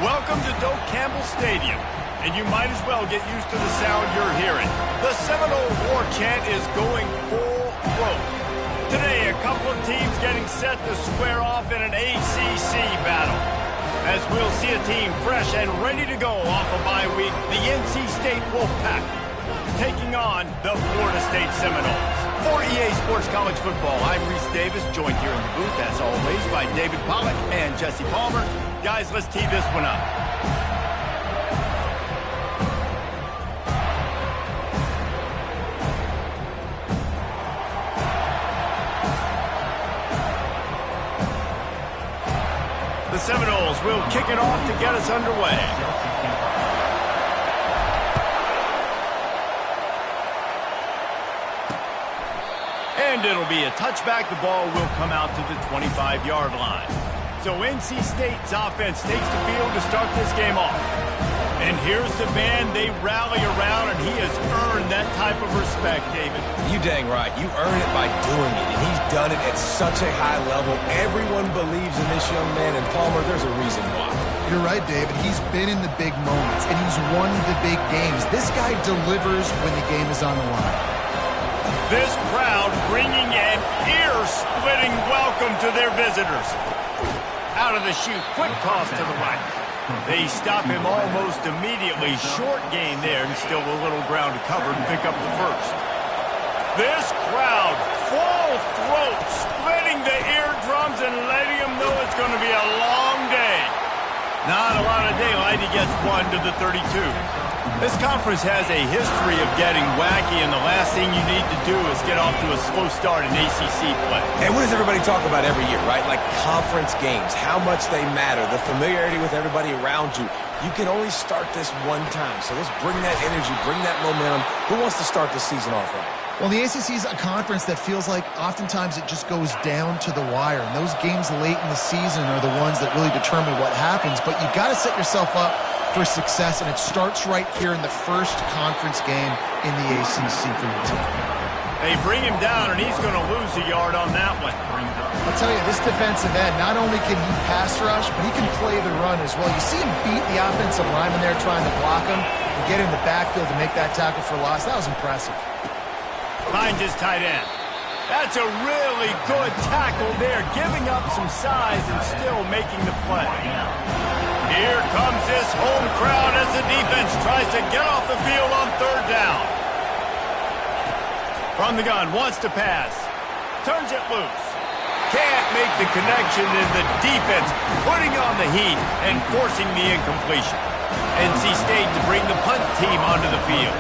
Welcome to Doak Campbell Stadium, and you might as well get used to the sound you're hearing. The Seminole War chant is going full throat. Today, a couple of teams getting set to square off in an ACC battle. As we'll see a team fresh and ready to go off a bye week, the NC State Wolfpack taking on the Florida State Seminoles. For EA Sports College Football, I'm Reese Davis, joined here in the booth, as always, by David Pollack and Jesse Palmer. Guys, let's tee this one up. The Seminoles will kick it off to get us underway. And it'll be a touchback. The ball will come out to the 25-yard line. So NC State's offense takes the field to start this game off. And here's the band they rally around, and he has earned that type of respect, David. You dang right. You earn it by doing it, and he's done it at such a high level. Everyone believes in this young man, and Palmer, there's a reason why. You're right, David. He's been in the big moments, and he's won the big games. This guy delivers when the game is on the line. This crowd bringing an ear-splitting welcome to their visitors. Out of the chute, quick toss to the right. They stop him almost immediately. Short gain there, and still a little ground to cover and pick up the first. This crowd, full throat, splitting the eardrums and letting him know it's going to be a long day. Not a lot of daylight. He gets one to the 32. This conference has a history of getting wacky, and the last thing you need to do is get off to a slow start in ACC play. And what does everybody talk about every year, right? Like conference games, how much they matter, the familiarity with everybody around you. You can only start this one time, so let's bring that energy, bring that momentum. Who wants to start the season off right? Well, the ACC is a conference that feels like oftentimes it just goes down to the wire. And those games late in the season are the ones that really determine what happens. But you've got to set yourself up for success, and it starts right here in the first conference game in the ACC for your team. They bring him down, and he's going to lose a yard on that one. I'll tell you, this defensive end, not only can he pass rush, but he can play the run as well. You see him beat the offensive lineman there trying to block him and get in the backfield to make that tackle for loss. That was impressive. Finds his tight end. That's a really good tackle there, giving up some size and still making the play. Here comes this home crowd as the defense tries to get off the field on third down. From the gun, wants to pass. Turns it loose. Can't make the connection, and the defense putting on the heat and forcing the incompletion. NC State to bring the punt team onto the field.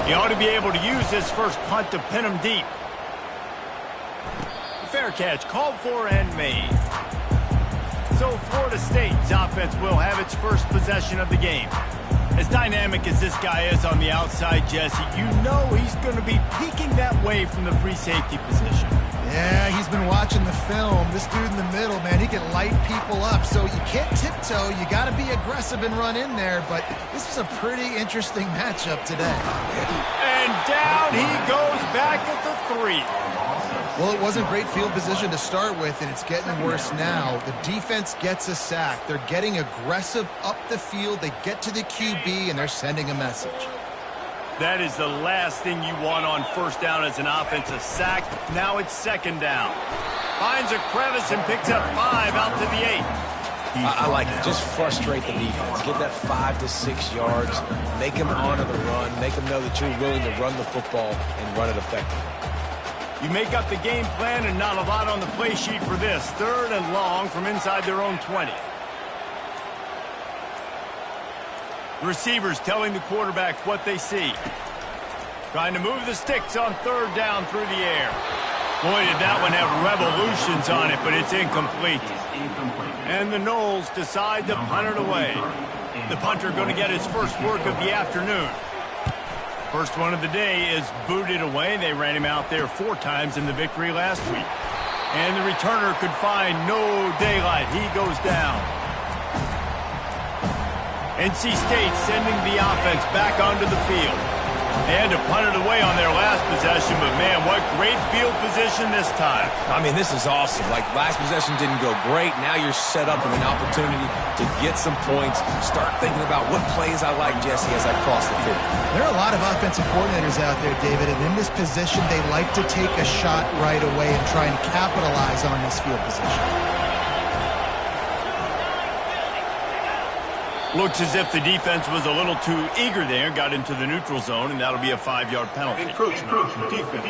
He ought to be able to use this first punt to pin him deep. Fair catch called for and made. So Florida State's offense will have its first possession of the game. As dynamic as this guy is on the outside, Jesse, you know he's going to be peeking that way from the free safety position. Yeah, he's been watching the film. This dude in the middle, man, he can light people up. So you can't tiptoe. You got to be aggressive and run in there. But this is a pretty interesting matchup today. And down he goes back at the 3. Well, it wasn't great field position to start with, and it's getting worse now. The defense gets a sack. They're getting aggressive up the field. They get to the QB, and they're sending a message. That is the last thing you want on first down as an offensive sack. Now it's second down. Finds a crevice and picks up 5 out to the 8. I like it. Just frustrate the defense. Get that 5 to 6 yards. Make them honor the run. Make them know that you're willing to run the football and run it effectively. You make up the game plan, and not a lot on the play sheet for this. Third and long from inside their own 20. Receivers telling the quarterback what they see. Trying to move the sticks on third down through the air. Boy, did that one have revolutions on it, but it's incomplete. And the Noles decide to punt it away. The punter going to get his first work of the afternoon. First one of the day is booted away. They ran him out there 4 times in the victory last week. And the returner could find no daylight. He goes down. NC State sending the offense back onto the field. They had to punt it away on their last possession, but man, what great field position this time. I mean, this is awesome. Like, last possession didn't go great. Now you're set up with an opportunity to get some points. Start thinking about what plays I like, Jesse, as I cross the field. There are a lot of offensive coordinators out there, David, and in this position, they like to take a shot right away and try and capitalize on this field position. Looks as if the defense was a little too eager there, got into the neutral zone, and that'll be a 5-yard penalty. Encroachment. Defense.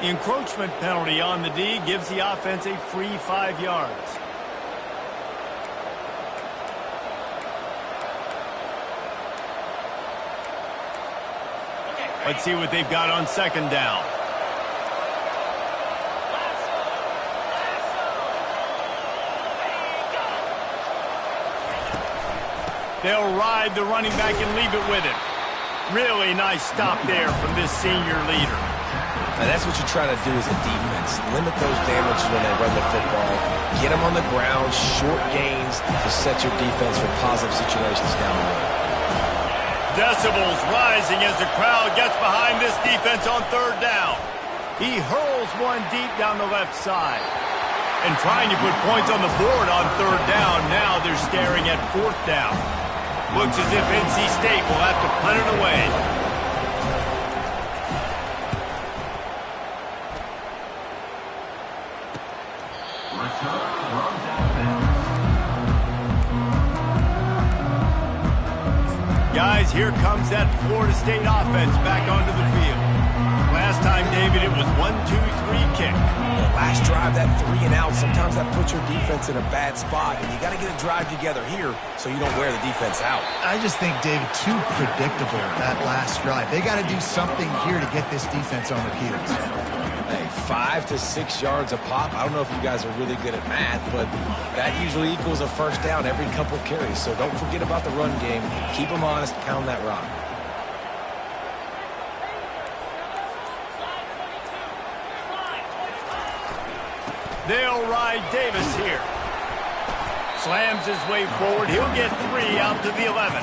The encroachment penalty on the D gives the offense a free 5 yards. Let's see what they've got on second down. They'll ride the running back and leave it with him. Really nice stop there from this senior leader. Now, that's what you try to do as a defense. Limit those damages when they run the football. Get them on the ground, short gains to set your defense for positive situations down the road. Decibels rising as the crowd gets behind this defense on third down. He hurls one deep down the left side. And trying to put points on the board on third down, now they're staring at fourth down. Looks as if NC State will have to punt it away. Guys, here comes that Florida State offense back onto the field. Last time, David, it was 1-2-3 kick. Last drive, that 3 and out, sometimes that puts your defense in a bad spot, and you got to get a drive together here so you don't wear the defense out. I just think, David, too predictable, that last drive. They got to do something here to get this defense on their heels. Hey, 5 to 6 yards a pop. I don't know if you guys are really good at math, but that usually equals a first down every couple carries. So don't forget about the run game. Keep them honest, pound that rock. They'll ride Davis here. Slams his way forward. He'll get 3 out to the 11.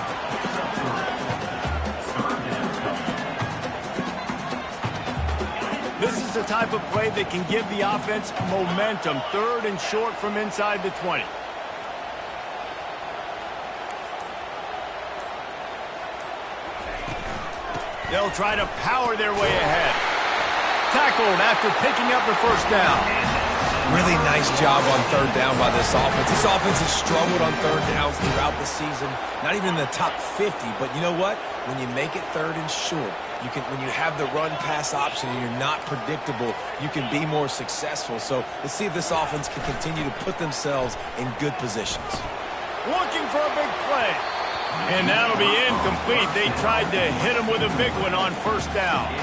This is the type of play that can give the offense momentum. Third and short from inside the 20. They'll try to power their way ahead. Tackled after picking up the first down. Really nice job on third down by this offense. This offense has struggled on third downs throughout the season. Not even in the top 50, but you know what? When you make it third and short, when you have the run-pass option and you're not predictable, you can be more successful. So let's see if this offense can continue to put themselves in good positions. Looking for a big play. And that'll be incomplete. They tried to hit him with a big one on first down.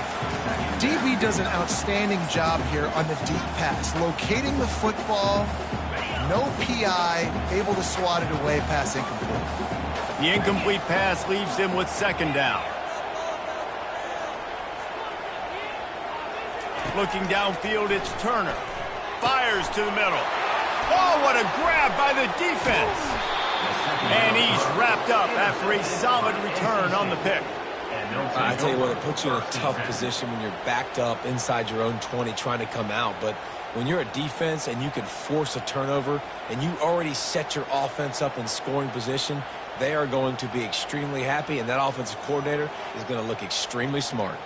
DB does an outstanding job here on the deep pass, locating the football, no PI, able to swat it away, pass incomplete. The incomplete pass leaves him with second down. Looking downfield, it's Turner. Fires to the middle. Oh, what a grab by the defense. And he's wrapped up after a solid return on the pick. I tell you what, it puts you in a tough position when you're backed up inside your own 20 trying to come out. But when you're a defense and you can force a turnover and you already set your offense up in scoring position, they are going to be extremely happy, and that offensive coordinator is going to look extremely smart.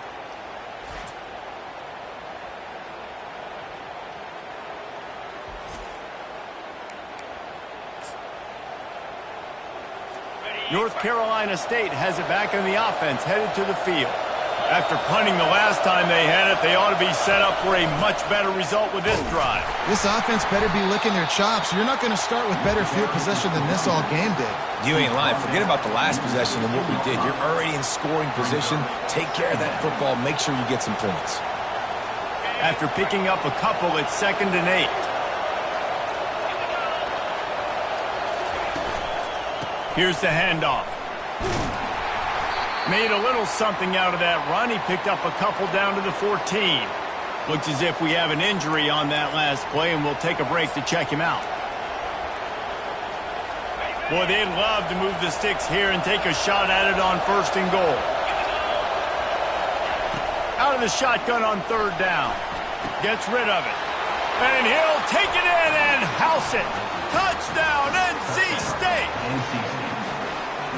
North Carolina State has it back in the offense, headed to the field. After punting the last time they had it, they ought to be set up for a much better result with this drive. This offense better be licking their chops. You're not going to start with better field possession than this all game did. You ain't lying. Forget about the last possession and what we did. You're already in scoring position. Take care of that football. Make sure you get some points. After picking up a couple, it's 2nd and 8. Here's the handoff. Made a little something out of that run. He picked up a couple down to the 14. Looks as if we have an injury on that last play, and we'll take a break to check him out. Boy, they'd love to move the sticks here and take a shot at it on 1st and goal. Out of the shotgun on 3rd down. Gets rid of it. And he'll take it in and house it. Touchdown, NC State.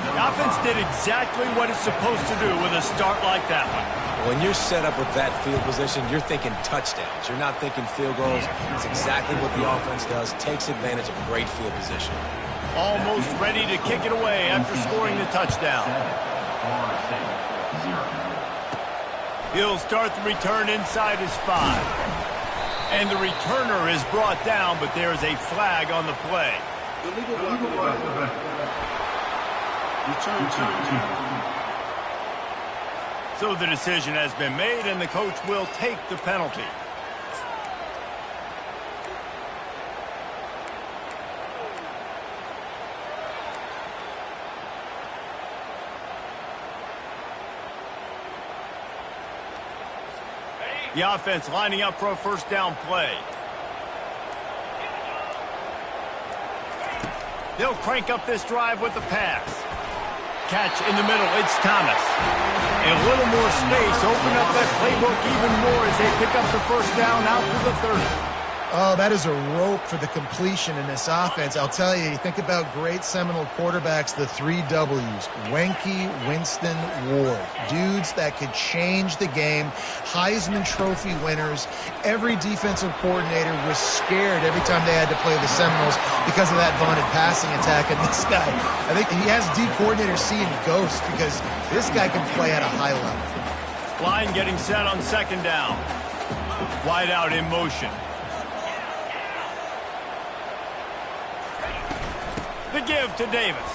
The offense did exactly what it's supposed to do with a start like that one. When you're set up with that field position, you're thinking touchdowns. You're not thinking field goals. It's exactly what the offense does. Takes advantage of great field position. Almost ready to kick it away after scoring the touchdown. He'll start the return inside his 5. And the returner is brought down, but there is a flag on the play. So the decision has been made, and the coach will take the penalty. The offense lining up for a 1st down play. They'll crank up this drive with the pass. Catch in the middle, it's Thomas. A little more space, open up that playbook even more as they pick up the 1st down out to the 30. Oh, that is a rope for the completion in this offense. I'll tell you, you think about great Seminole quarterbacks, the 3 W's. Wenke, Winston, Ward. Dudes that could change the game. Heisman Trophy winners. Every defensive coordinator was scared every time they had to play the Seminoles because of that vaunted passing attack. And this guy, I think he has D coordinators seeing ghosts because this guy can play at a high level. Line getting set on 2nd down. Wide out in motion. The give to Davis.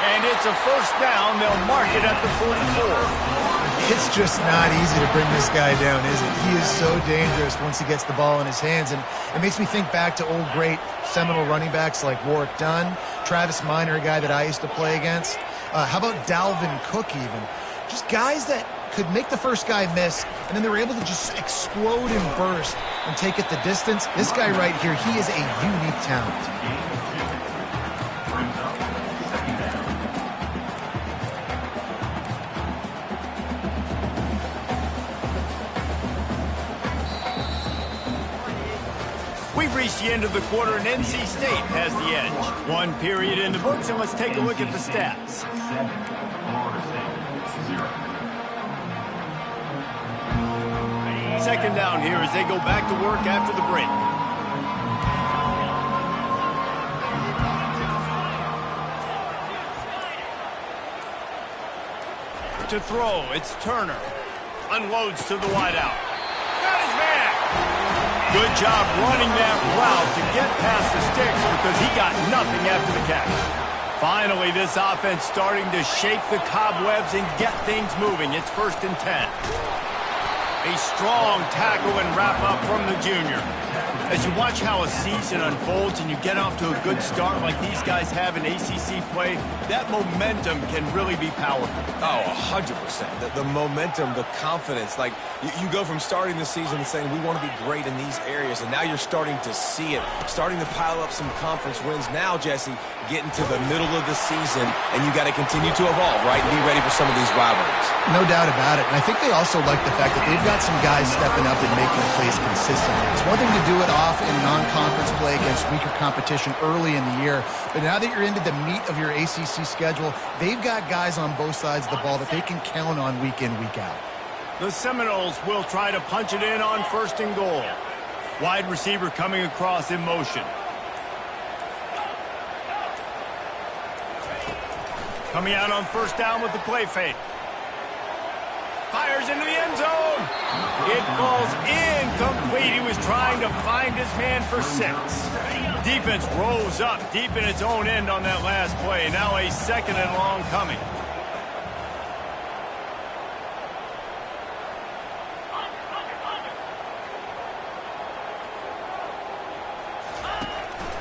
And it's a 1st down. They'll mark it at the 44. It's just not easy to bring this guy down, is it? He is so dangerous once he gets the ball in his hands. And it makes me think back to old great Seminole running backs like Warwick Dunn, Travis Minor, a guy that I used to play against. How about Dalvin Cook even? Just guys that could make the first guy miss, and then they were able to just explode and burst and take it the distance. This guy right here, he is a unique talent. We've reached the end of the quarter, and NC State has the edge. 1 period in the books, and let's take a look at the stats. Second down here as they go back to work after the break. To throw, it's Turner. Unloads to the wideout. Got his man. Good job running that route to get past the sticks because he got nothing after the catch. Finally, this offense starting to shake the cobwebs and get things moving. It's 1st and 10. A strong tackle and wrap-up from the junior. As you watch how a season unfolds and you get off to a good start like these guys have in ACC play, that momentum can really be powerful. Oh, 100%. The momentum, the confidence. Like, you go from starting the season and saying, we want to be great in these areas, and now you're starting to see it, starting to pile up some conference wins. Now, Jesse, getting to the middle of the season, and you got to continue to evolve, right, and be ready for some of these rivalries. No doubt about it. And I think they also like the fact that they've got some guys stepping up and making plays consistently. It's one thing to do it off in non-conference play against weaker competition early in the year, but now that you're into the meat of your ACC schedule, they've got guys on both sides of the ball that they can count on week in, week out. The Seminoles will try to punch it in on 1st and goal. Wide receiver coming across in motion. Coming out on 1st down with the play fake. Fires into the end zone. It falls incomplete. He was trying to find his man for 6. Defense rose up deep in its own end on that last play. Now a 2nd and long coming.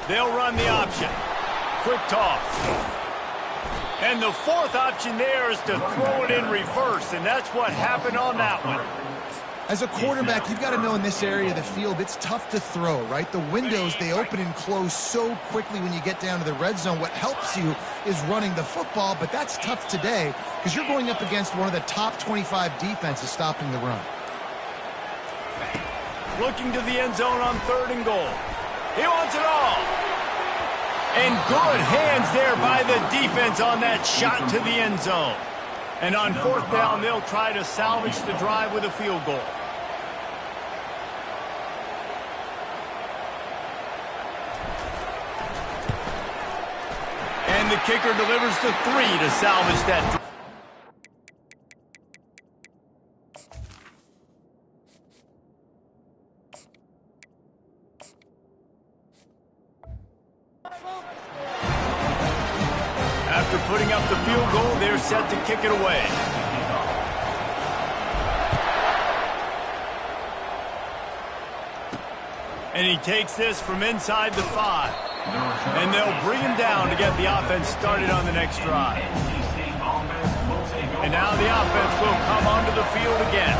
They'll run the option. Quick toss. And the 4th option there is to throw it in reverse, and that's what happened on that one. As a quarterback, you've got to know in this area of the field, it's tough to throw, right? The windows, they open and close so quickly when you get down to the red zone. What helps you is running the football, but that's tough today because you're going up against one of the top 25 defenses stopping the run. Looking to the end zone on 3rd and goal. He wants it all. And good hands there by the defense on that shot to the end zone. And on 4th down, they'll try to salvage the drive with a field goal. And the kicker delivers the 3 to salvage that drive. After putting up the field goal, they're set to kick it away. And he takes this from inside the 5. And they'll bring him down to get the offense started on the next drive. And now the offense will come onto the field again.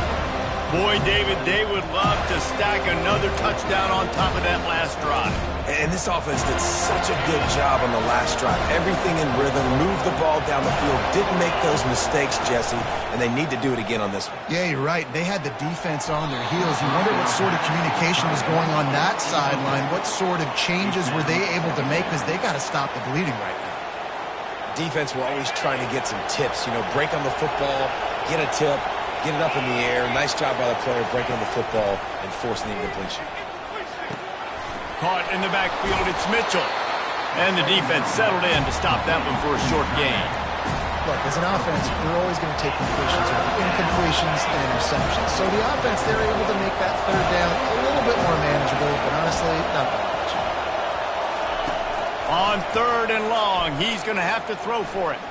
Boy, David, they would love to stack another touchdown on top of that last drive. And this offense did such a good job on the last drive. Everything in rhythm, moved the ball down the field, didn't make those mistakes, Jesse, and they need to do it again on this one. Yeah, you're right. They had the defense on their heels. You wonder what sort of communication was going on that sideline. What sort of changes were they able to make because they got to stop the bleeding right now. Defense were always trying to get some tips. You know, break on the football, get a tip, get it up in the air. Nice job by the player breaking on the football and forcing the incompletion. Caught in the backfield, it's Mitchell. And the defense settled in to stop that one for a short gain. Look, as an offense, we're always going to take completions over incompletions and interceptions. So the offense, they're able to make that 3rd down a little bit more manageable, but honestly, not that much. On 3rd and long, he's going to have to throw for it.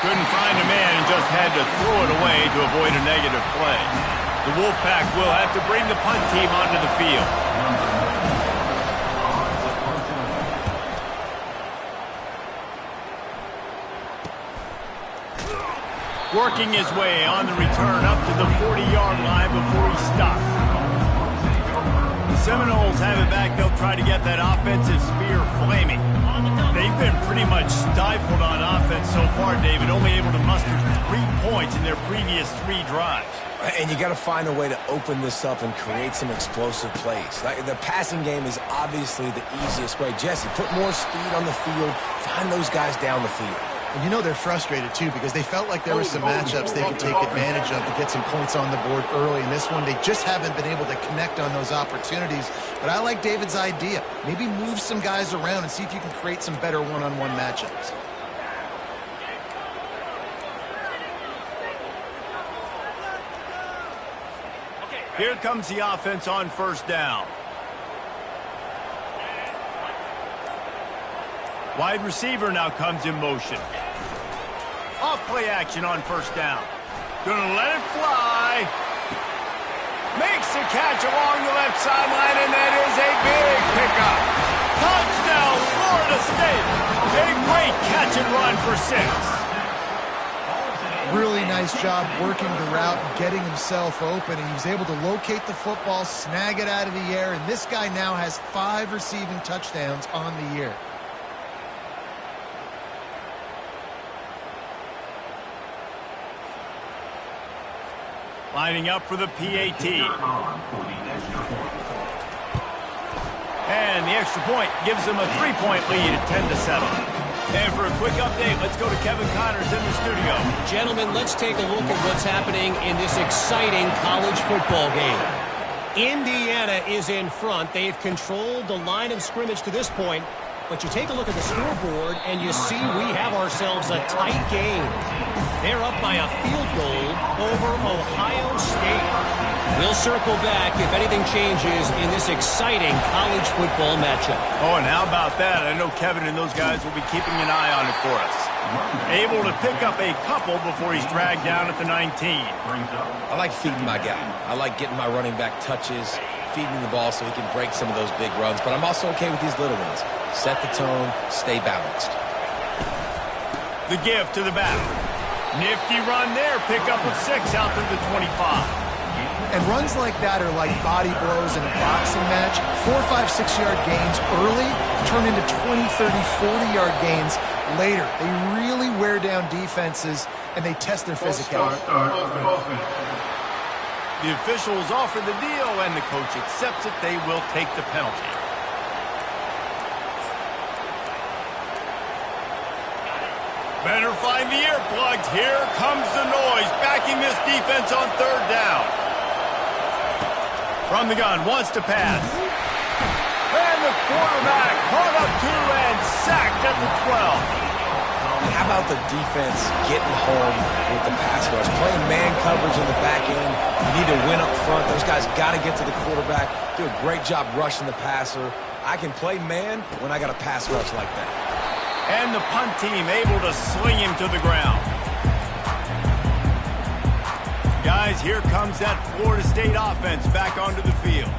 Couldn't find a man and just had to throw it away to avoid a negative play. The Wolfpack will have to bring the punt team onto the field. Working his way on the return up to the 40-yard line before he stopped. The Seminoles have it back. They'll try to get that offensive spear flaming. They've been pretty much stifled on offense so far, David, only able to muster 3 points in their previous 3 drives. And you got to find a way to open this up and create some explosive plays. The passing game is obviously the easiest way. Jesse, put more speed on the field, find those guys down the field. And you know they're frustrated, too, because they felt like there were some matchups they could take advantage of to get some points on the board early. In this one, they just haven't been able to connect on those opportunities. But I like David's idea. Maybe move some guys around and see if you can create some better one-on-one matchups. Here comes the offense on 1st down. Wide receiver now comes in motion. Off play action on 1st down. Gonna let it fly. Makes the catch along the left sideline, and that is a big pickup. Touchdown, Florida State. A great catch and run for 6. Really nice job working the route and getting himself open. And he was able to locate the football, snag it out of the air, and this guy now has 5 receiving touchdowns on the year. Lining up for the PAT. And the extra point gives them a 3-point lead at 10-7. And for a quick update, let's go to Kevin Connors in the studio. Gentlemen, let's take a look at what's happening in this exciting college football game. Indiana is in front. They've controlled the line of scrimmage to this point. But you take a look at the scoreboard, and you see we have ourselves a tight game. They're up by a field goal over Ohio State. We'll circle back if anything changes in this exciting college football matchup. Oh, and how about that? I know Kevin and those guys will be keeping an eye on it for us. Able to pick up a couple before he's dragged down at the 19. I like feeding my guy. I like getting my running back touches, feeding the ball so he can break some of those big runs. But I'm also okay with these little ones. Set the tone, stay balanced. The give to the back. Nifty run there. Pickup of 6 out to the 25. And runs like that are like body blows in a boxing match. 4, 5, 6-yard gains early turn into 20, 30, 40-yard gains later. They really wear down defenses, and they test their physicality. The officials offer the deal, and the coach accepts it. They will take the penalty. Better find the earplugs. Here comes the noise, backing this defense on 3rd down. From the gun, wants to pass. And the quarterback caught up 2 and sacked at the 12. How about the defense getting home with the pass rush? Playing man coverage in the back end. You need to win up front. Those guys got to get to the quarterback. Do a great job rushing the passer. I can play man when I got a pass rush like that. And the punt team able to sling him to the ground. Guys, here comes that Florida State offense back onto the field.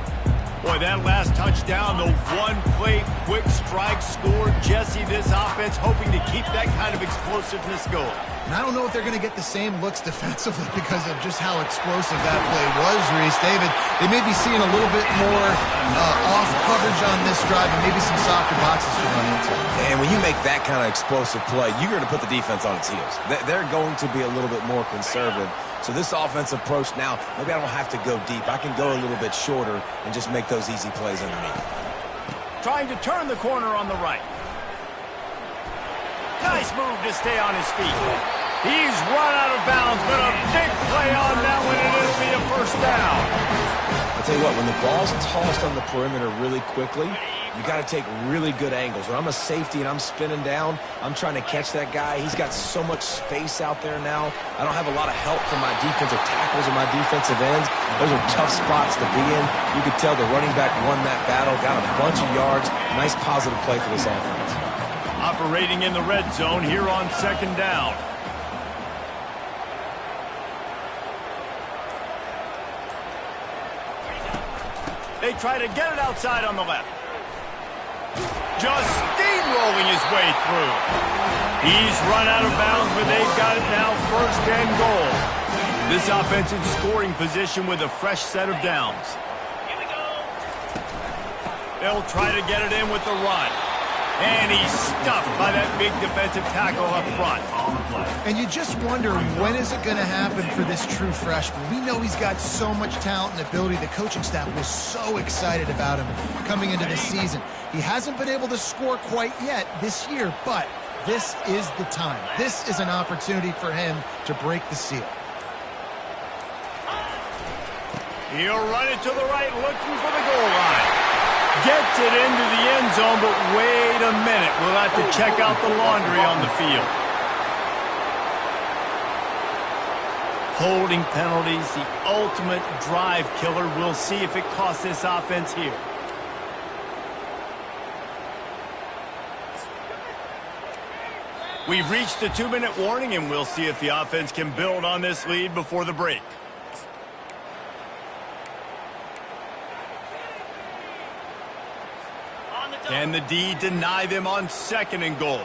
Boy, that last touchdown, the one-play quick strike score. Jesse, this offense hoping to keep that kind of explosiveness going. And I don't know if they're going to get the same looks defensively because of just how explosive that play was, Reese. David, they may be seeing a little bit more off coverage on this drive and maybe some softer boxes to run into. And when you make that kind of explosive play, you're going to put the defense on its heels. They're going to be a little bit more conservative. So this offensive approach now, maybe I don't have to go deep. I can go a little bit shorter and just make those easy plays underneath. Trying to turn the corner on the right. Nice move to stay on his feet. He's run out of bounds, but a big play on that one, and it'll be a 1st down. I'll tell you what, when the ball's tossed on the perimeter really quickly, you got to take really good angles. When I'm a safety and I'm spinning down, I'm trying to catch that guy. He's got so much space out there now. I don't have a lot of help from my defensive tackles or my defensive ends. Those are tough spots to be in. You could tell the running back won that battle, got a bunch of yards. Nice positive play for this offense. Operating in the red zone here on 2nd down. They try to get it outside on the left. Just steamrolling his way through. He's run out of bounds, but they've got it now 1st and goal. This offensive scoring position with a fresh set of downs. They'll try to get it in with the run. And he's stuffed by that big defensive tackle up front. And you just wonder, when is it going to happen for this true freshman? We know he's got so much talent and ability. The coaching staff was so excited about him coming into this season. He hasn't been able to score quite yet this year, but this is the time. This is an opportunity for him to break the seal. He'll run it to the right, looking for the goal line. Gets it into the end zone, but wait a minute. We'll have to check out the laundry on the field. Holding penalties, the ultimate drive killer. We'll see if it costs this offense here. We've reached the 2-minute warning, and we'll see if the offense can build on this lead before the break. Can the D deny them on 2nd and goal?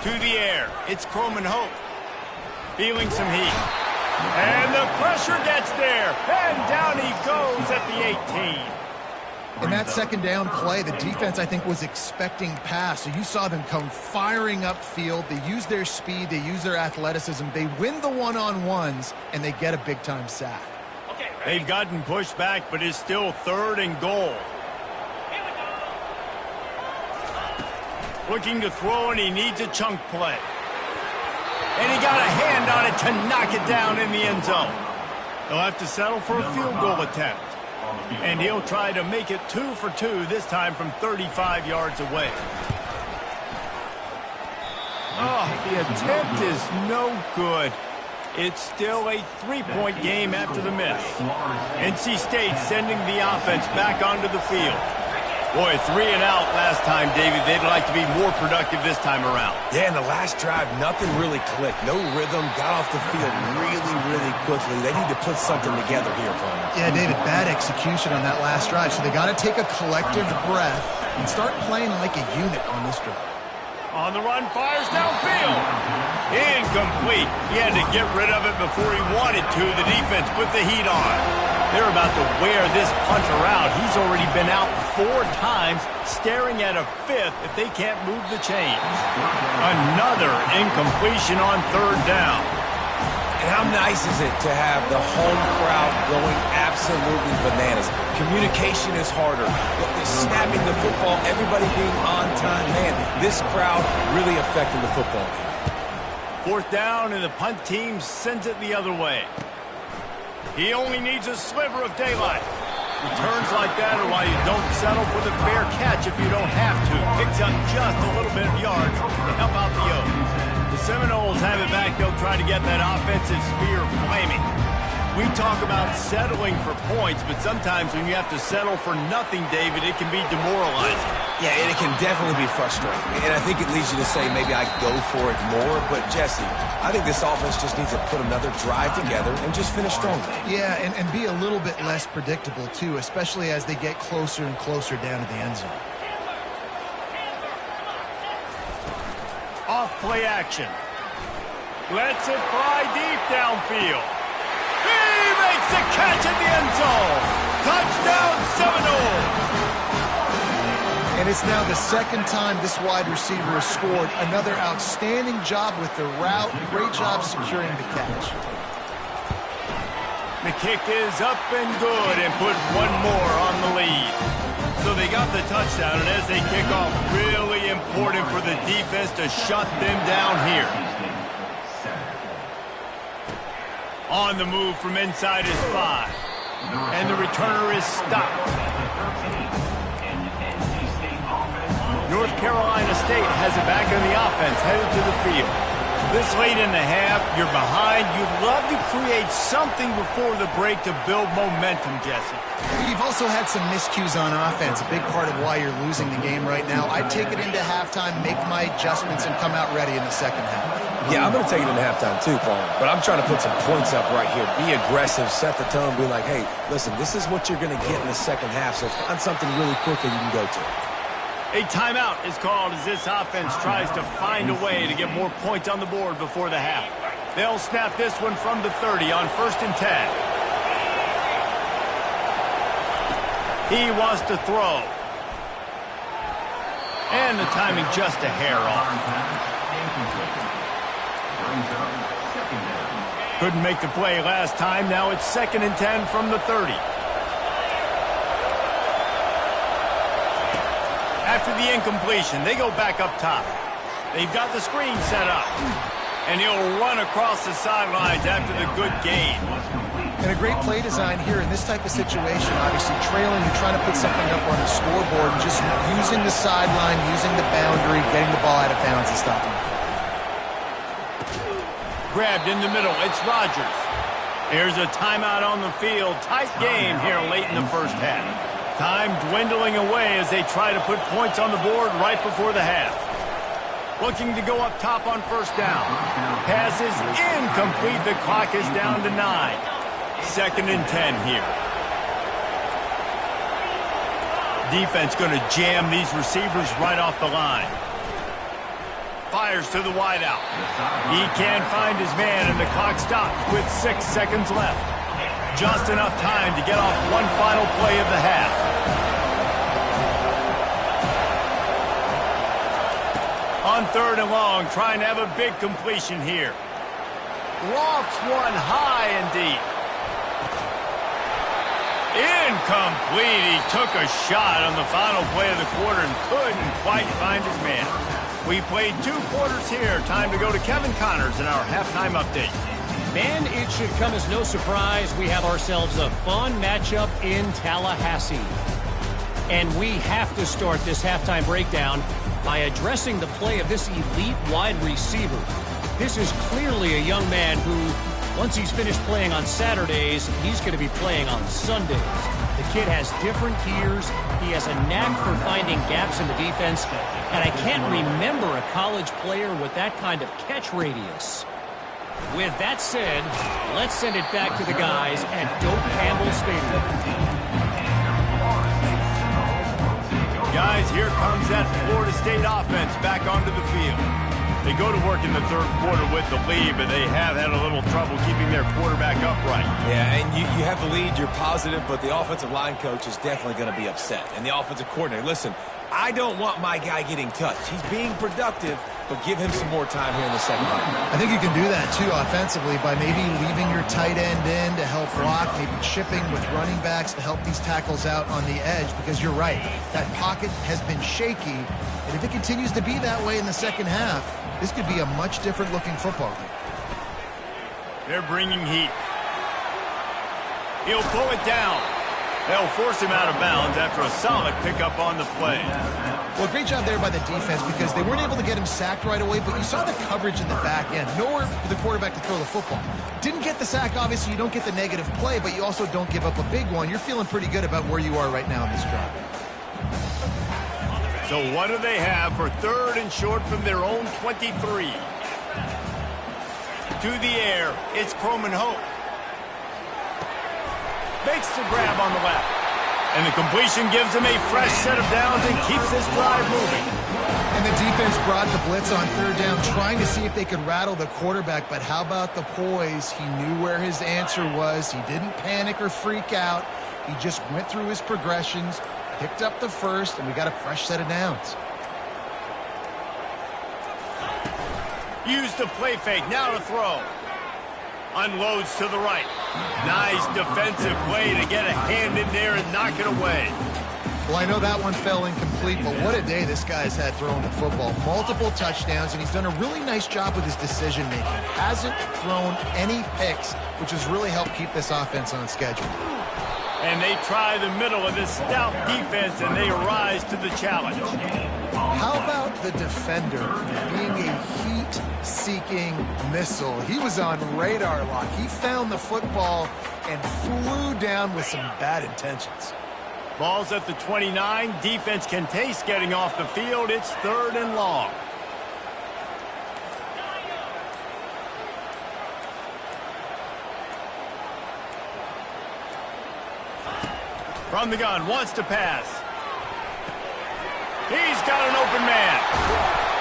To the air, it's Coleman Hope. Feeling some heat. And the pressure gets there. And down he goes at the 18. In that 2nd down play, the defense, I think, was expecting pass. So you saw them come firing upfield. They use their speed. They use their athleticism. They win the one-on-ones, and they get a big-time sack. They've gotten pushed back, but it's still 3rd and goal. Looking to throw, and he needs a chunk play. And he got a hand on it to knock it down in the end zone. He'll have to settle for a field goal attempt. And he'll try to make it 2 for 2, this time from 35 yards away. Oh, the attempt is no good. It's still a 3-point game after the miss. NC State sending the offense back onto the field. Boy, 3 and out last time, David. They'd like to be more productive this time around. Yeah, in the last drive, nothing really clicked. No rhythm, got off the field really, really quickly. They need to put something together here, Palmer. Yeah, David, bad execution on that last drive. So they got to take a collective breath and start playing like a unit on this drive. On the run, fires downfield. Incomplete. He had to get rid of it before he wanted to. The defense put the heat on. They're about to wear this punter out. He's already been out 4 times, staring at a 5th if they can't move the chains. Another incompletion on 3rd down. And how nice is it to have the home crowd going absolutely bananas? Communication is harder. But the snapping the football, everybody being on time. Man, this crowd really affecting the football game. 4th down, and the punt team sends it the other way. He only needs a sliver of daylight. Returns like that are why you don't settle for the fair catch if you don't have to. Picks up just a little bit of yards to help out the O's. The Seminoles have it back. They'll try to get that offensive spear flaming. We talk about settling for points, but sometimes when you have to settle for nothing, David, it can be demoralizing. Yeah, and it can definitely be frustrating. And I think it leads you to say maybe I go for it more. But, Jesse, I think this offense just needs to put another drive together and just finish stronger. Yeah, and be a little bit less predictable, too, especially as they get closer and closer down to the end zone. Off play action. Lets it fly deep downfield. He makes the catch at the end zone. Touchdown, Seminoles. And it's now the 2nd time this wide receiver has scored. Another outstanding job with the route. Great job securing the catch. The kick is up and good and put one more on the lead. So they got the touchdown, and as they kick off, really important for the defense to shut them down here. On the move from inside his 5. And the returner is stopped. North Carolina State has it back on the offense, headed to the field. This late in the half, you're behind. You'd love to create something before the break to build momentum, Jesse. You've also had some miscues on offense, a big part of why you're losing the game right now. I'd take it into halftime, make my adjustments, and come out ready in the 2nd half. Yeah, I'm going to take it into halftime too, Paul. But I'm trying to put some points up right here. Be aggressive, set the tone, be like, hey, listen, this is what you're going to get in the 2nd half, so find something really quickly you can go to. A timeout is called as this offense tries to find a way to get more points on the board before the half. They'll snap this one from the 30 on 1st and 10. He wants to throw. And the timing just a hair off. Couldn't make the play last time. Now it's 2nd and 10 from the 30. After the incompletion, they go back up top. They've got the screen set up. And he'll run across the sidelines after the good gain. And a great play design here in this type of situation. Obviously trailing, you're trying to put something up on the scoreboard, and just using the sideline, using the boundary, getting the ball out of bounds and stopping it. Grabbed in the middle. It's Rodgers. Here's a timeout on the field. Tight game here late in the 1st half. Time dwindling away as they try to put points on the board right before the half. Looking to go up top on 1st down. Pass is incomplete. The clock is down to 9. 2nd and 10 here. Defense going to jam these receivers right off the line. Fires to the wideout. He can't find his man, and the clock stops with 6 seconds left. Just enough time to get off one final play of the half. On 3rd and long, trying to have a big completion here. Lofts one high and deep. Incomplete. He took a shot on the final play of the quarter and couldn't quite find his man. We played 2 quarters here. Time to go to Kevin Connors in our halftime update. And it should come as no surprise we have ourselves a fun matchup in Tallahassee. And we have to start this halftime breakdown by addressing the play of this elite wide receiver. This is clearly a young man who, once he's finished playing on Saturdays, he's going to be playing on Sundays. The kid has different gears. He has a knack for finding gaps in the defense. And I can't remember a college player with that kind of catch radius. With that said, let's send it back to the guys at Doak Campbell Stadium. Guys, here comes that Florida State offense back onto the field. They go to work in the third quarter with the lead, but they have had a little trouble keeping their quarterback upright. Yeah, and you have the lead, you're positive, but the offensive line coach is definitely going to be upset. And the offensive coordinator, listen, I don't want my guy getting touched. He's being productive, but give him some more time here in the second half. I think you can do that, too, offensively, by maybe leaving your tight end in to help block, maybe chipping with running backs to help these tackles out on the edge, because you're right. That pocket has been shaky, and if it continues to be that way in the second half, this could be a much different-looking football game. They're bringing heat. He'll pull it down. They'll force him out of bounds after a solid pickup on the play. Well, great job there by the defense because they weren't able to get him sacked right away, but you saw the coverage in the back end. Nowhere for the quarterback to throw the football. Didn't get the sack, obviously. You don't get the negative play, but you also don't give up a big one. You're feeling pretty good about where you are right now in this drive. So what do they have for third and short from their own 23? To the air, it's Croman Hope. Makes the grab on the left. And the completion gives him a fresh set of downs and keeps this drive moving. And the defense brought the blitz on third down, trying to see if they could rattle the quarterback. But how about the poise? He knew where his answer was. He didn't panic or freak out. He just went through his progressions, picked up the first, and we got a fresh set of downs. Use the play fake, now to throw. Unloads to the right. Nice defensive play to get a hand in there and knock it away. Well, I know that one fell incomplete, but what a day this guy's had throwing the football. Multiple touchdowns, and he's done a really nice job with his decision-making. Hasn't thrown any picks, which has really helped keep this offense on schedule. And they try the middle of this stout defense, and they rise to the challenge. How about the defender being a heat-seeking missile? He was on radar lock. He found the football and flew down with some bad intentions. Ball's at the 29. Defense can taste getting off the field. It's third and long. From the gun, wants to pass. He's got an open man.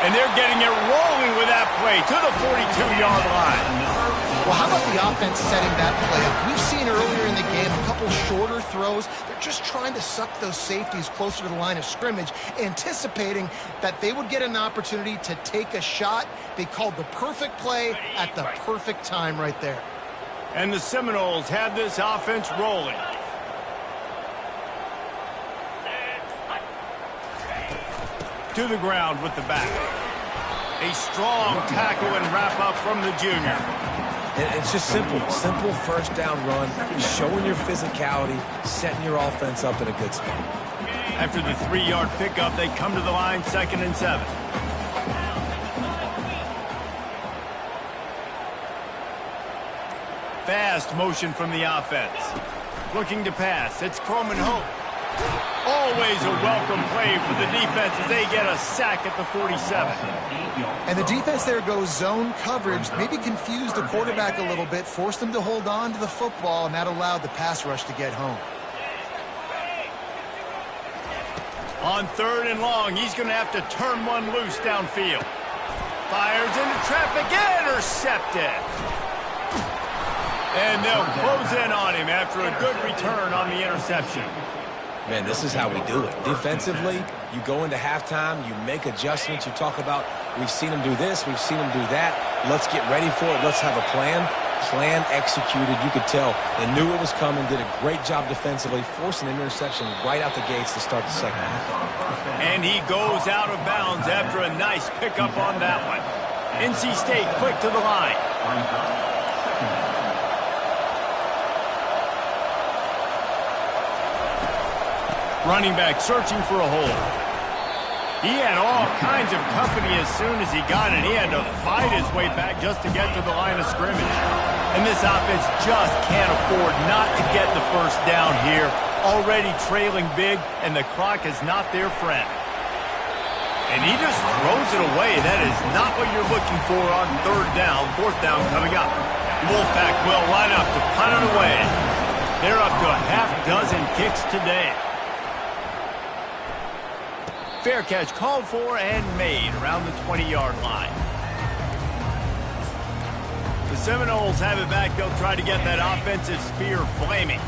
And they're getting it rolling with that play to the 42-yard line. Well, how about the offense setting that play up? We've seen earlier in the game a couple shorter throws. They're just trying to suck those safeties closer to the line of scrimmage, anticipating that they would get an opportunity to take a shot. They called the perfect play at the perfect time right there. And the Seminoles have this offense rolling. To the ground with the back. A strong tackle and wrap up from the junior. And it's just simple first down run, showing your physicality, setting your offense up in a good spot. After the 3-yard pickup, they come to the line, 2nd and 7. Fast motion from the offense. Looking to pass, it's Croman Hope. Always a welcome play for the defense as they get a sack at the 47. And the defense there goes zone coverage, maybe confused the quarterback a little bit, forced him to hold on to the football, and that allowed the pass rush to get home. On 3rd and long, he's going to have to turn one loose downfield. Fires into traffic, intercepted. And they'll close in on him after a good return on the interception. Man, this is how we do it. Defensively, you go into halftime, you make adjustments. You talk about, we've seen them do this, we've seen them do that. Let's get ready for it. Let's have a plan. Plan executed. You could tell they knew it was coming, did a great job defensively, forcing an interception right out the gates to start the second half. And he goes out of bounds after a nice pickup on that one. NC State quick to the line. Running back searching for a hole. He had all kinds of company as soon as he got it. He had to fight his way back just to get to the line of scrimmage. And this offense just can't afford not to get the first down here already trailing big, and the clock is not their friend. And he just throws it away. That is not what you're looking for on third down. Fourth down coming up. The Wolfpack will line up to punt it away. They're up to a half dozen kicks today. Fair catch called for and made around the 20-yard line. The Seminoles have it back. They'll try to get that offensive spear flaming.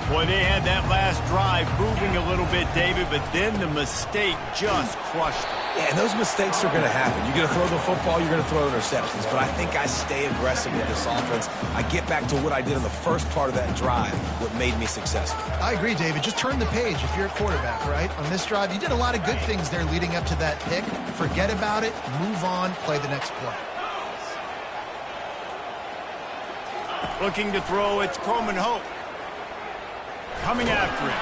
Boy, they had that last drive moving a little bit, David, but then the mistake just crushed them. Yeah, and those mistakes are going to happen. You're going to throw the football, you're going to throw interceptions. But I think I stay aggressive with this offense. I get back to what I did in the first part of that drive, what made me successful. I agree, David. Just turn the page if you're a quarterback, right? On this drive, you did a lot of good things there leading up to that pick. Forget about it, move on, play the next play. Looking to throw, it's Croman Hope. Coming after him.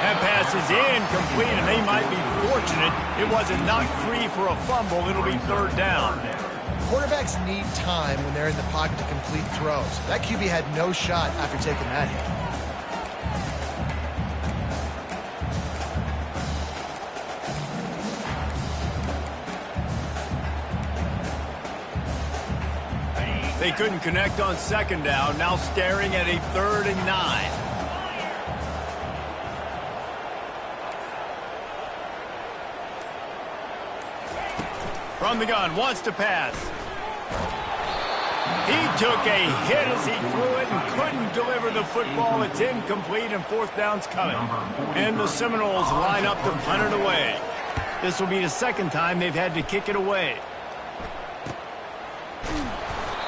That pass is incomplete, and they might be fortunate it wasn't knocked free for a fumble. It'll be third down. Quarterbacks need time when they're in the pocket to complete throws. That QB had no shot after taking that hit. They couldn't connect on second down. Now staring at a 3rd and 9. From the gun, wants to pass. He took a hit as he threw it and couldn't deliver the football. It's incomplete, and fourth down's coming. And the Seminoles line up to punt it away. This will be the second time they've had to kick it away.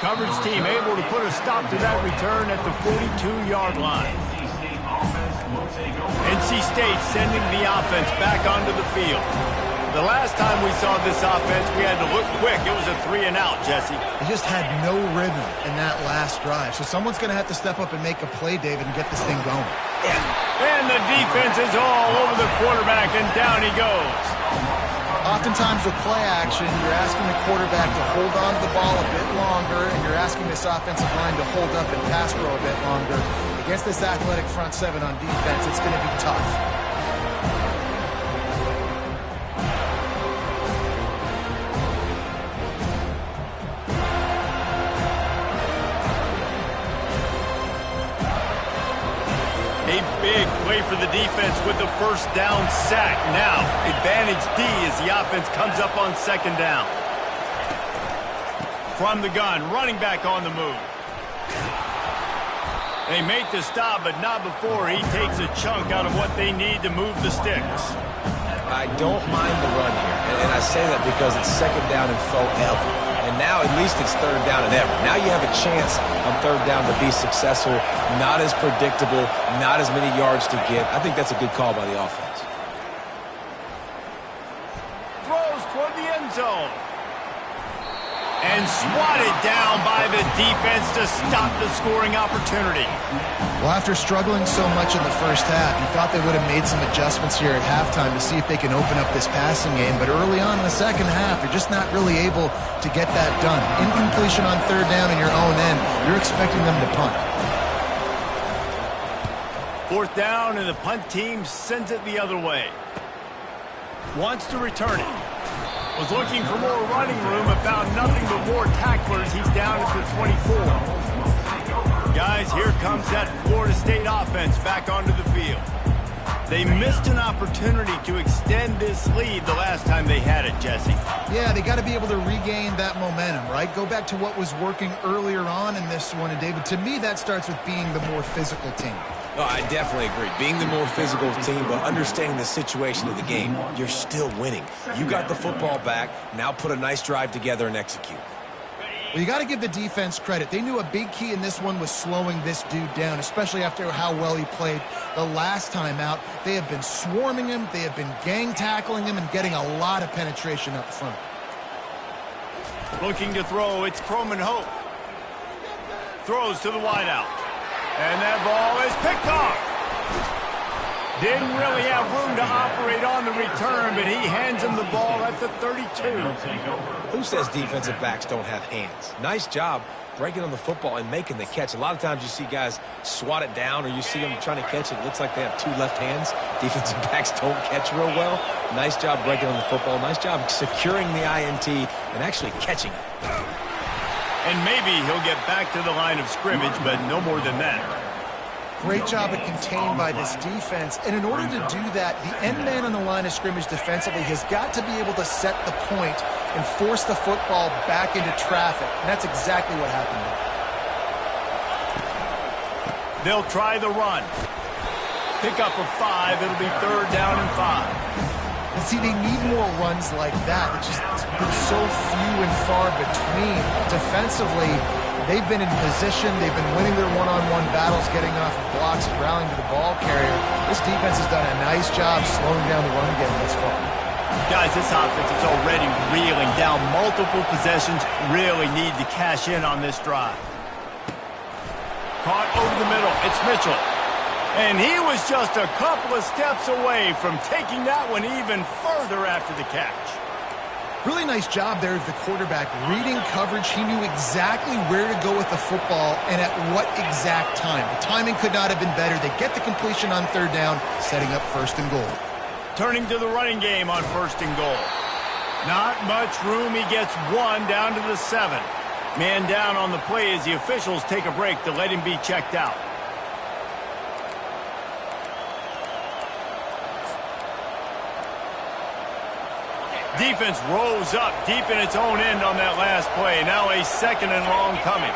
Coverage team able to put a stop to that return at the 42-yard line. NC State sending the offense back onto the field. The last time we saw this offense, we had to look quick. It was a 3-and-out, Jesse. They just had no rhythm in that last drive. So someone's going to have to step up and make a play, David, and get this thing going. And the defense is all over the quarterback, and down he goes. Oftentimes with play action, you're asking the quarterback to hold on to the ball a bit longer, and you're asking this offensive line to hold up and pass pro a bit longer. Against this athletic front seven on defense, it's going to be tough. A big play for the defense with the first down sack. Now, advantage D as the offense comes up on second down. From the gun, running back on the move. They make the stop, but not before he takes a chunk out of what they need to move the sticks. I don't mind the run here, and I say that because it's second down and forever. And now at least it's third down and ever. Now you have a chance on third down to be successful. Not as predictable, not as many yards to get. I think that's a good call by the offense. Throws toward the end zone. And swatted down by the defense to stop the scoring opportunity. Well, after struggling so much in the first half, you thought they would have made some adjustments here at halftime to see if they can open up this passing game. But early on in the second half, they're just not really able to get that done. Incompletion on third down in your own end, you're expecting them to punt. Fourth down, and the punt team sends it the other way. Wants to return it. Was looking for more running room, but found nothing but more tacklers. He's down at the 24. Guys, here comes that Florida State offense back onto the field. They missed an opportunity to extend this lead the last time they had it, Jesse. Yeah, they got to be able to regain that momentum, right? Go back to what was working earlier on in this one. And, David, to me, that starts with being the more physical team. No, I definitely agree. Being the more physical team, but understanding the situation of the game, you're still winning. You got the football back. Now put a nice drive together and execute. Well, you got to give the defense credit. They knew a big key in this one was slowing this dude down, especially after how well he played the last time out. They have been swarming him. They have been gang tackling him and getting a lot of penetration up front. Looking to throw, it's Croman Hope. Throws to the wideout. And that ball is picked off. Didn't really have room to operate on the return, but he hands him the ball at the 32. Who says defensive backs don't have hands? Nice job breaking on the football and making the catch. A lot of times you see guys swat it down, or you see them trying to catch it. It looks like they have two left hands. Defensive backs don't catch real well. Nice job breaking on the football. Nice job securing the INT and actually catching it. And maybe he'll get back to the line of scrimmage, but no more than that. Great job of contained by this defense. And in order to do that, the end man on the line of scrimmage defensively has got to be able to set the point and force the football back into traffic. And that's exactly what happened there. They'll try the run. Pick up of 5. It'll be 3rd down and 5. And see, they need more runs like that. It's been so few and far between. Defensively, they've been in position. They've been winning their one-on-one battles, getting off of blocks and rallying to the ball carrier. This defense has done a nice job slowing down the run game thus far. Guys, this offense is already reeling down multiple possessions. Really need to cash in on this drive. Caught over the middle. It's Mitchell. And he was just a couple of steps away from taking that one even further after the catch. Really nice job there of the quarterback. Reading coverage, he knew exactly where to go with the football and at what exact time. The timing could not have been better. They get the completion on 3rd down, setting up 1st and goal. Turning to the running game on 1st and goal. Not much room. He gets 1 down to the 7. Man down on the play as the officials take a break to let him be checked out. Defense rose up deep in its own end on that last play. Now a 2nd and long coming.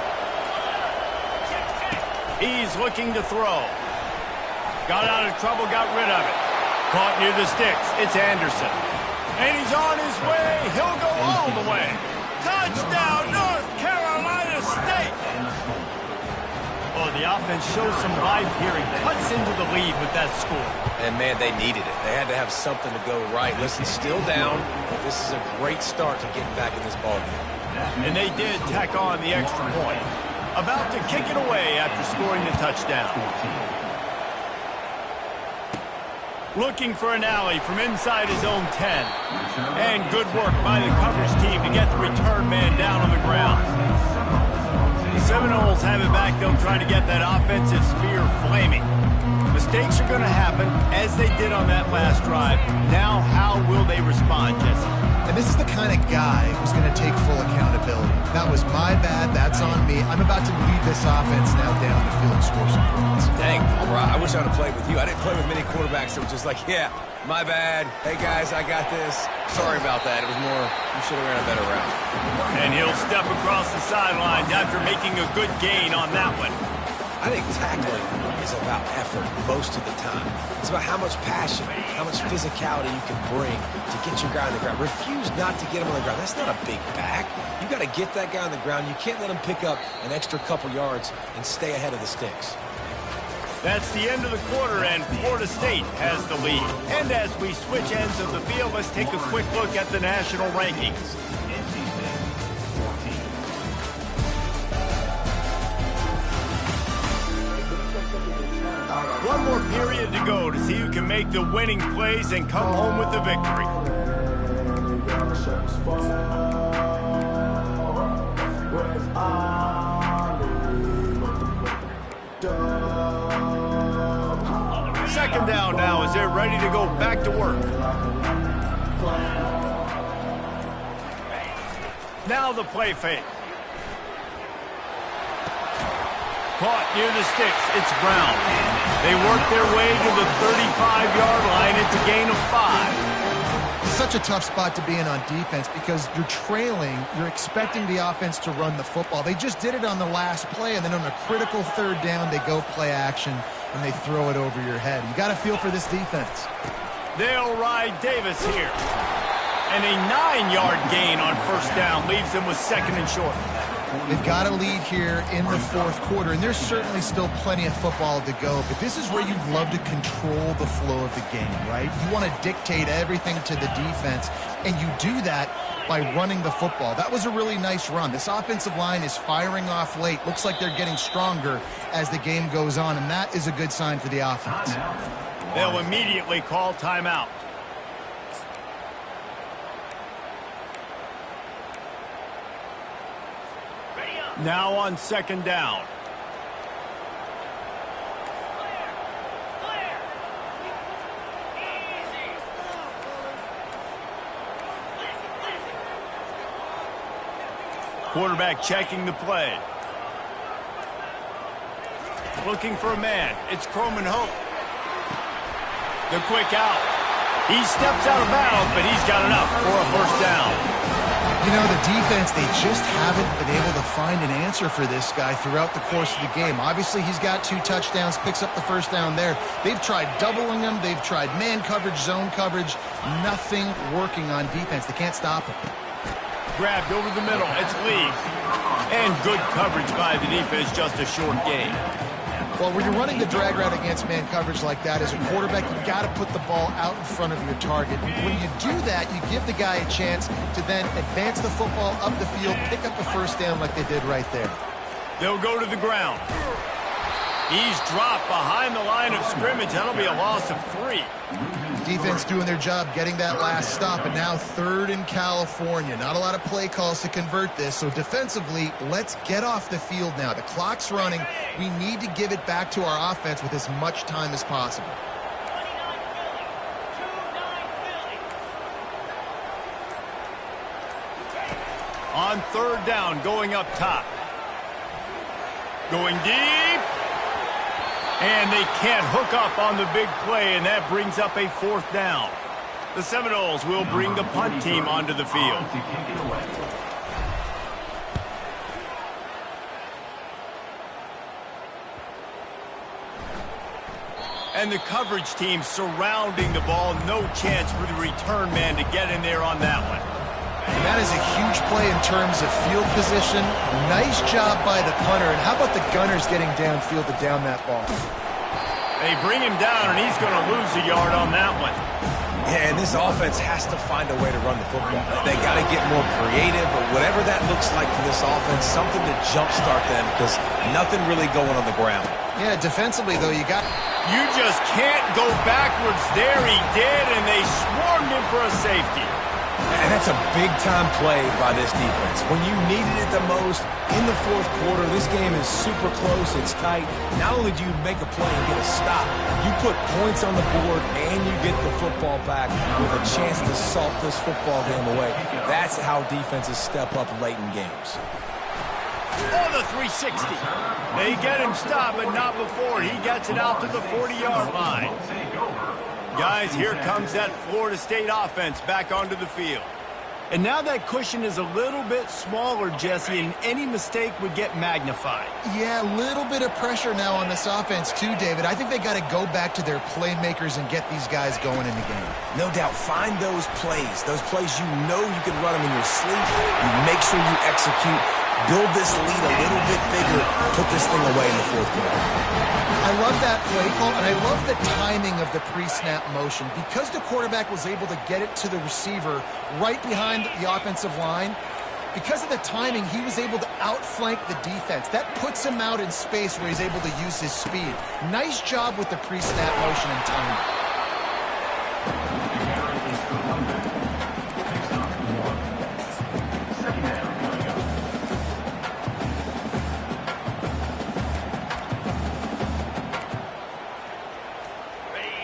He's looking to throw. Got out of trouble, got rid of it. Caught near the sticks. It's Anderson. And he's on his way. He'll go all the way. Touchdown, North Carolina State. Oh, the offense shows some life here and cuts into the lead with that score. And, man, they needed it. They had to have something to go right. Listen, still down, but this is a great start to getting back in this ballgame. And they did tack on the extra point. About to kick it away after scoring the touchdown. Looking for an alley from inside his own 10. And good work by the coverage team to get the return man down on the ground. The Seminoles have it back. They'll try to get that offensive spear flaming. Mistakes are going to happen, as they did on that last drive. Now, how will they respond, Jesse? And this is the kind of guy who's going to take full accountability. That was my bad. That's on me. I'm about to lead this offense now down the field and score some points. Dang, Palmer, I wish I would have played with you. I didn't play with many quarterbacks that were just like, yeah, my bad. Hey, guys, I got this. Sorry about that. It was more, you should have ran a better route. And he'll step across the sidelines after making a good gain on that one. I think tackling is about effort most of the time. It's about how much passion, how much physicality you can bring to get your guy on the ground. Refuse not to get him on the ground. That's not a big back. You got to get that guy on the ground. You can't let him pick up an extra couple yards and stay ahead of the sticks. That's the end of the quarter, and Florida State has the lead. And as we switch ends of the field, let's take a quick look at the national rankings. One more period to go to see who can make the winning plays and come home with the victory. Second down now as they're ready to go back to work. Now the play fake. Caught near the sticks. It's Brown. They work their way to the 35-yard line. It's a gain of 5. It's such a tough spot to be in on defense because you're trailing. You're expecting the offense to run the football. They just did it on the last play, and then on a critical 3rd down, they go play action, and they throw it over your head. You got to feel for this defense. They'll ride Davis here. And a 9-yard gain on 1st down leaves them with 2nd and short. They've got a lead here in the 4th quarter, and there's certainly still plenty of football to go, but this is where you'd love to control the flow of the game, right? You want to dictate everything to the defense, and you do that by running the football. That was a really nice run. This offensive line is firing off late. Looks like they're getting stronger as the game goes on, and that is a good sign for the offense. They'll immediately call timeout. Now on second down. Quarterback checking the play. Looking for a man. It's Croman Hope. The quick out. He steps out of bounds, but he's got enough for a first down. You know, the defense, they just haven't been able to find an answer for this guy throughout the course of the game. Obviously, he's got 2 touchdowns, picks up the first down there. They've tried doubling him. They've tried man coverage, zone coverage. Nothing working on defense. They can't stop him. Grabbed over the middle. It's Lee. And good coverage by the defense, just a short gain. Well, when you're running the drag route against man coverage like that, as a quarterback, you've got to put the ball out in front of your target. When you do that, you give the guy a chance to then advance the football up the field, pick up a first down like they did right there. They'll go to the ground. He's dropped behind the line of scrimmage. That'll be a loss of 3. Defense doing their job, getting that last stop, and now 3rd in California. Not a lot of play calls to convert this, so defensively, let's get off the field now. The clock's running. We need to give it back to our offense with as much time as possible. On 3rd down, going up top. Going deep. And they can't hook up on the big play, and that brings up a 4th down. The Seminoles will bring the punt team onto the field. And the coverage team surrounding the ball. No chance for the return man to get in there on that one. And that is a huge play in terms of field position. Nice job by the punter. And how about the gunners getting downfield to down that ball? They bring him down, and he's going to lose a yard on that one. Yeah, and this offense has to find a way to run the football. They got to get more creative, or whatever that looks like for this offense, something to jumpstart them, because nothing really going on the ground. Yeah, defensively, though, you just can't go backwards there. He did, and they swarmed him for a safety. And that's a big-time play by this defense. When you needed it the most, in the 4th quarter, this game is super close, it's tight. Not only do you make a play and get a stop, you put points on the board and you get the football back with a chance to salt this football game away. That's how defenses step up late in games. Oh, the 360. They get him stopped, but not before. He gets it out to the 40-yard line. Guys, here comes that Florida State offense back onto the field. And now that cushion is a little bit smaller, Jesse, and any mistake would get magnified. Yeah, a little bit of pressure now on this offense too, David. I think they got to go back to their playmakers and get these guys going in the game. No doubt. Find those plays you know you can run them in your sleep. You make sure you execute. Build this lead a little bit bigger. Put this thing away in the 4th quarter. I love that play call, and I love the timing of the pre-snap motion. Because the quarterback was able to get it to the receiver right behind the offensive line, because of the timing, he was able to outflank the defense. That puts him out in space where he's able to use his speed. Nice job with the pre-snap motion and timing.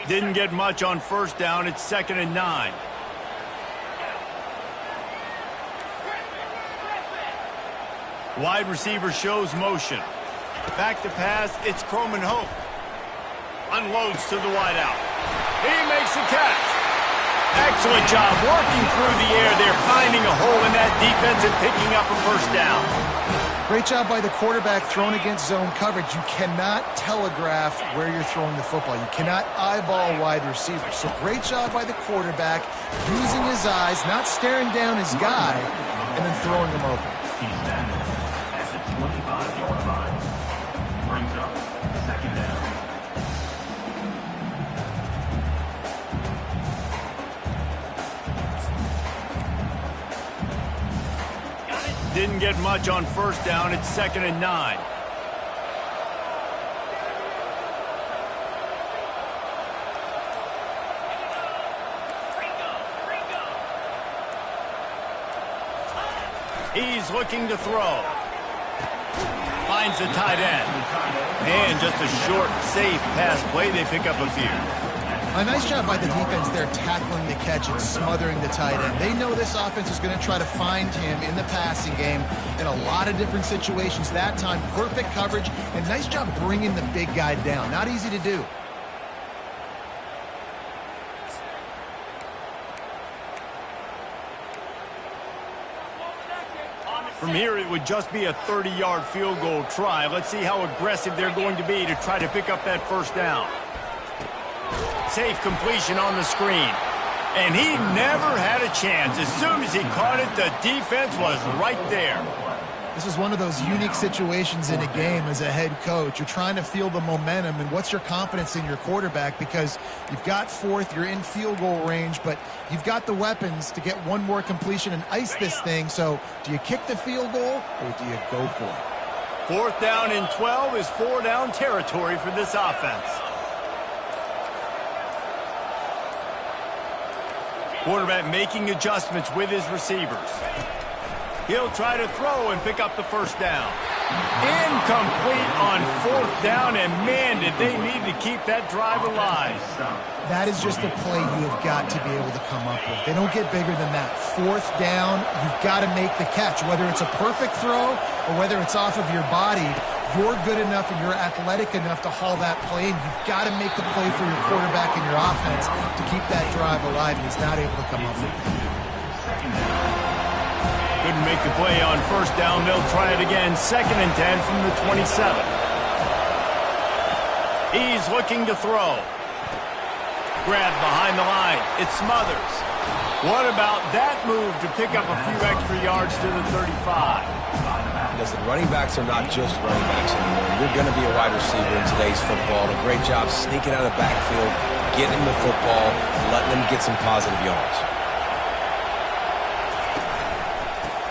Didn't get much on 1st down. It's 2nd and 9. Wide receiver shows motion. Back to pass. It's Croman Hope. Unloads to the wideout. He makes the catch. Excellent job working through the air. They're finding a hole in that defense and picking up a first down. Great job by the quarterback thrown against zone coverage. You cannot telegraph where you're throwing the football. You cannot eyeball wide receivers. So great job by the quarterback using his eyes, not staring down his guy, and then throwing him open. At the 25-yard line, brings up 2nd down. Didn't get much on 1st down. It's 2nd and 9. He's looking to throw. Finds the tight end. And just a short, safe pass play. They pick up a few. A nice job by the defense there tackling the catch and smothering the tight end. They know this offense is going to try to find him in the passing game in a lot of different situations. That time, perfect coverage, and nice job bringing the big guy down. Not easy to do. From here, it would just be a 30-yard field goal try. Let's see how aggressive they're going to be to try to pick up that first down. Safe completion on the screen. And he never had a chance. As soon as he caught it, the defense was right there. This is one of those unique situations in a game as a head coach. You're trying to feel the momentum, and what's your confidence in your quarterback? Because you've got fourth, you're in field goal range, but you've got the weapons to get one more completion and ice this thing. So do you kick the field goal or do you go for it? 4th down and 12 is 4-down territory for this offense. Quarterback making adjustments with his receivers. He'll try to throw and pick up the first down. Incomplete on 4th down, and man, did they need to keep that drive alive. That is just a play you have got to be able to come up with. They don't get bigger than that. 4th down, you've got to make the catch. Whether it's a perfect throw or whether it's off of your body, you're good enough and you're athletic enough to haul that play, and you've got to make the play for your quarterback and your offense to keep that drive alive, and he's not able to come up with it. Couldn't make the play on 1st down. They'll try it again. 2nd and 10 from the 27. He's looking to throw. Grab behind the line. It's Smothers. What about that move to pick up a few extra yards to the 35? Listen, running backs are not just running backs anymore. You're going to be a wide receiver in today's football. A great job sneaking out of the backfield, getting them the football, and letting them get some positive yards.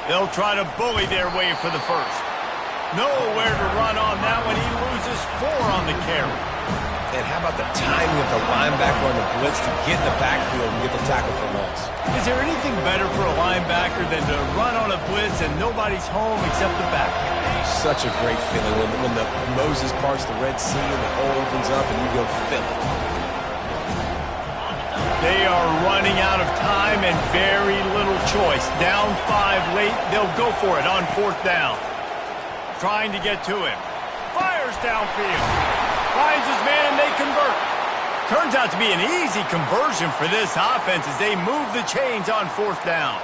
They'll try to bully their way for the first. Nowhere to run on that one. He loses 4 on the carry. And how about the timing of the linebacker on the blitz to get in the backfield and get the tackle for loss? Is there anything better for a linebacker than to run on a blitz and nobody's home except the back? Such a great feeling when the Moses parts the Red Sea and the hole opens up and you go fill it. They are running out of time and very little choice. Down 5 late, they'll go for it on 4th down. Trying to get to him. Fires downfield. Finds his man and they convert. Turns out to be an easy conversion for this offense as they move the chains on 4th down.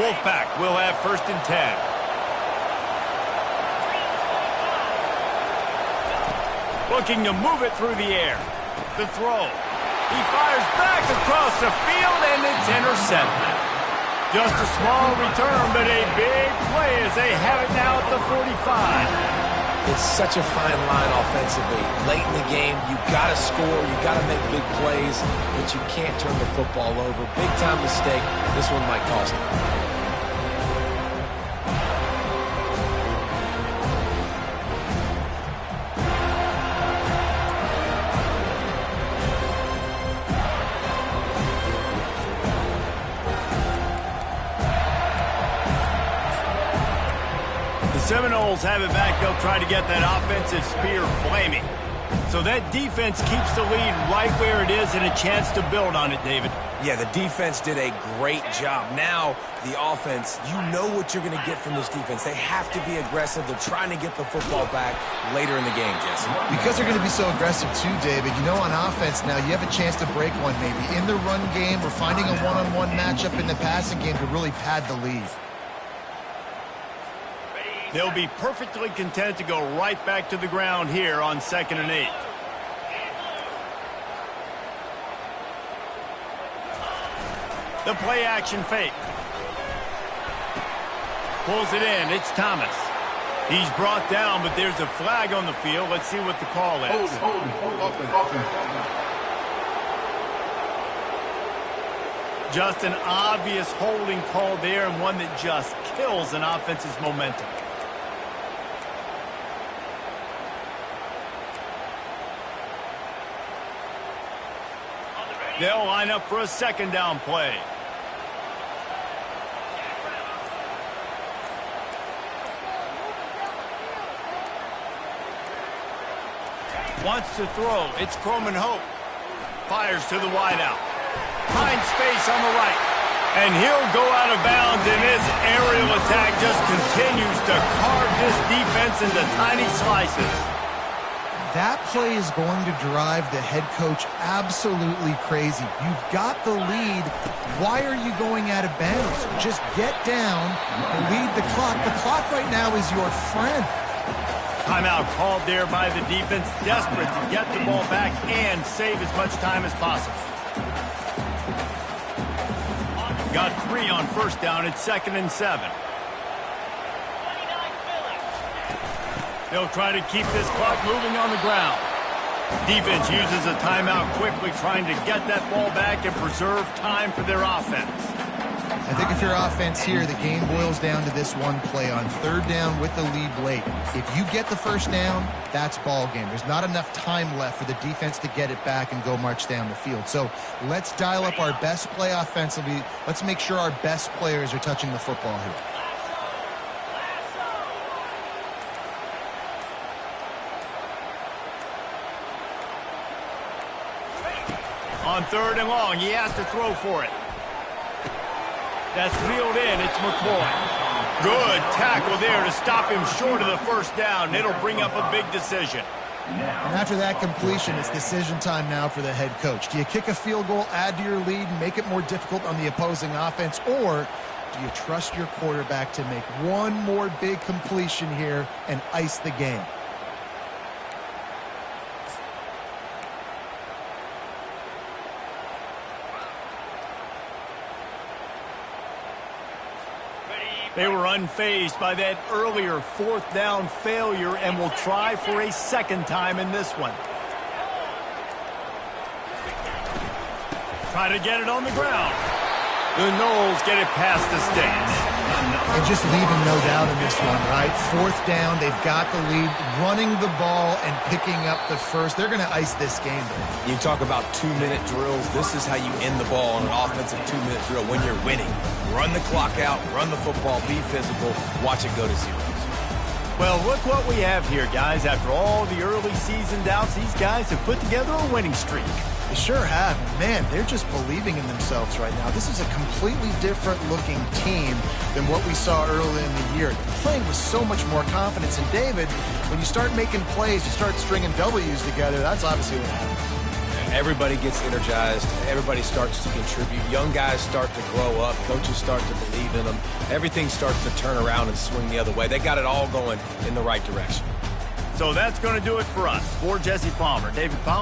Wolfpack will have 1st and 10. Looking to move it through the air. The throw. He fires back across the field, and it's intercepted. Just a small return, but a big play as they have it now at the 45. It's such a fine line offensively. Late in the game, you got to score, you got to make big plays, but you can't turn the football over. Big-time mistake. This one might cost them. Seminoles have it back. They'll try to get that offensive spear flaming. So that defense keeps the lead right where it is and a chance to build on it, David. Yeah, the defense did a great job. Now, the offense, you know what you're going to get from this defense. They have to be aggressive. They're trying to get the football back later in the game, Jesse. Because they're going to be so aggressive too, David. You know, on offense now, you have a chance to break one maybe in the run game or finding a one-on-one matchup in the passing game to really pad the lead. They'll be perfectly content to go right back to the ground here on 2nd and 8. The play action fake. Pulls it in. It's Thomas. He's brought down, but there's a flag on the field. Let's see what the call is. Just an obvious holding call there, and one that just kills an offense's momentum. They'll line up for a 2nd down play. Wants to throw. It's Croman Hope. Fires to the wideout. Finds space on the right. And he'll go out of bounds, and his aerial attack just continues to carve this defense into tiny slices. That play is going to drive the head coach absolutely crazy. You've got the lead. Why are you going out of bounds? Just get down and lead the clock. The clock right now is your friend. Timeout called there by the defense, desperate to get the ball back and save as much time as possible. Got 3 on first down. It's 2nd and 7. They'll try to keep this clock moving on the ground. Defense uses a timeout quickly, trying to get that ball back and preserve time for their offense. I think if your offense here, the game boils down to this one play on 3rd down with the lead late. If you get the first down, that's ball game. There's not enough time left for the defense to get it back and go march down the field. So let's dial up our best play offensively. Let's make sure our best players are touching the football here. On 3rd and long, he has to throw for it. That's reeled in. It's McCoy. Good tackle there to stop him short of the first down. It'll bring up a big decision. And after that completion, it's decision time now for the head coach. Do you kick a field goal, add to your lead, and make it more difficult on the opposing offense, or do you trust your quarterback to make one more big completion here and ice the game? They were unfazed by that earlier 4th down failure and will try for a second time in this one. Try to get it on the ground. The Knowles get it past the sticks. And just leaving no doubt in this one, right? 4th down, they've got the lead, running the ball and picking up the first. They're going to ice this game. You talk about 2-minute drills. This is how you end the ball on an offensive 2-minute drill when you're winning. Run the clock out, run the football, be physical, watch it go to zeros. Well, look what we have here, guys. After all the early season doubts, these guys have put together a winning streak. They sure have. Man, they're just believing in themselves right now. This is a completely different looking team than what we saw early in the year. They're playing with so much more confidence. And David, when you start making plays, you start stringing W's together, that's obviously what happens. Everybody gets energized. Everybody starts to contribute. Young guys start to grow up. Coaches start to believe in them. Everything starts to turn around and swing the other way. They got it all going in the right direction. So that's going to do it for us. For Jesse Palmer, David Palmer.